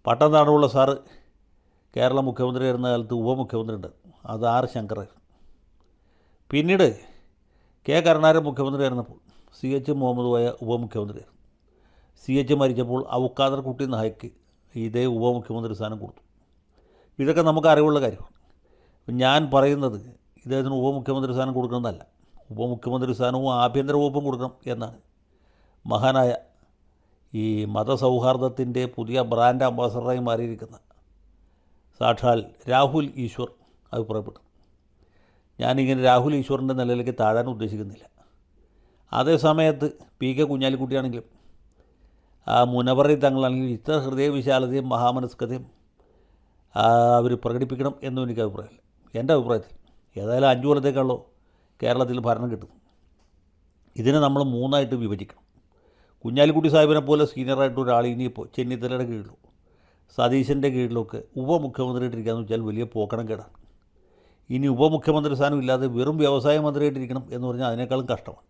പട്ടം താണുള്ള sir Kerala മുഖ്യമന്ത്രി ആയിരുന്ന കാലത്ത് ഉപമുഖ്യമന്ത്രി ഉണ്ട്, അത് ആർ ശങ്കറായിരുന്നു. പിന്നീട് കെ കരുണാകരൻ മുഖ്യമന്ത്രി ആയിരുന്നപ്പോൾ സി എച്ച് മുഹമ്മദ് കോയ ഉപമുഖ്യമന്ത്രിയായിരുന്നു. സി എച്ച് മരിച്ചപ്പോൾ ഔക്കാദർ കുട്ടി നായിക്ക് ഇതേ ഉപമുഖ്യമന്ത്രി സ്ഥാനം കൊടുത്തു. ഇതൊക്കെ നമുക്ക് അറിവുള്ള കാര്യമാണ്. ഞാൻ പറയുന്നത് ഇദ്ദേഹത്തിന് ഉപമുഖ്യമന്ത്രി സ്ഥാനം കൊടുക്കണമെന്നല്ല, ഉപമുഖ്യമന്ത്രി സ്ഥാനവും ആഭ്യന്തര വകുപ്പും കൊടുക്കണം എന്നാണ് മഹാനായ ഈ മതസൗഹാർദ്ദത്തിൻ്റെ പുതിയ ബ്രാൻഡ് അംബാസഡറായി മാറിയിരിക്കുന്ന സാക്ഷാൽ രാഹുൽ ഈശ്വർ അഭിപ്രായപ്പെട്ടു. ഞാനിങ്ങനെ രാഹുൽ ഈശ്വറിൻ്റെ നിലയിലേക്ക് താഴാൻ ഉദ്ദേശിക്കുന്നില്ല. അതേ സമയത്ത് പി കെ കുഞ്ഞാലിക്കുട്ടിയാണെങ്കിലും ആ മുനവറി തങ്ങളാണെങ്കിലും ഇത്ര ഹൃദയവിശാലതയും മഹാമനസ്കതയും അവർ പ്രകടിപ്പിക്കണം എന്നും എനിക്ക് അഭിപ്രായമില്ല. എൻ്റെ അഭിപ്രായത്തിൽ ഏതായാലും 5 കൊല്ലത്തേക്കാണല്ലോ കേരളത്തിൽ ഭരണം കിട്ടുന്നു. ഇതിനെ നമ്മൾ 3ആയിട്ട് വിഭജിക്കണം. കുഞ്ഞാലിക്കുട്ടി സാഹിബിനെ പോലെ സീനിയറായിട്ട് ഒരാൾ ഇനിയിപ്പോൾ ചെന്നിത്തലയുടെ കീഴിലോ സതീശൻ്റെ കീഴിലൊക്കെ ഉപമുഖ്യമന്ത്രിയായിട്ടിരിക്കുകയെന്ന് വെച്ചാൽ വലിയ പോക്കണം കേടാണ്. ഇനി ഉപമുഖ്യമന്ത്രി സ്ഥാനം ഇല്ലാതെ വെറും വ്യവസായ മന്ത്രിയായിട്ടിരിക്കണം എന്ന് പറഞ്ഞാൽ അതിനേക്കാളും കഷ്ടമാണ്.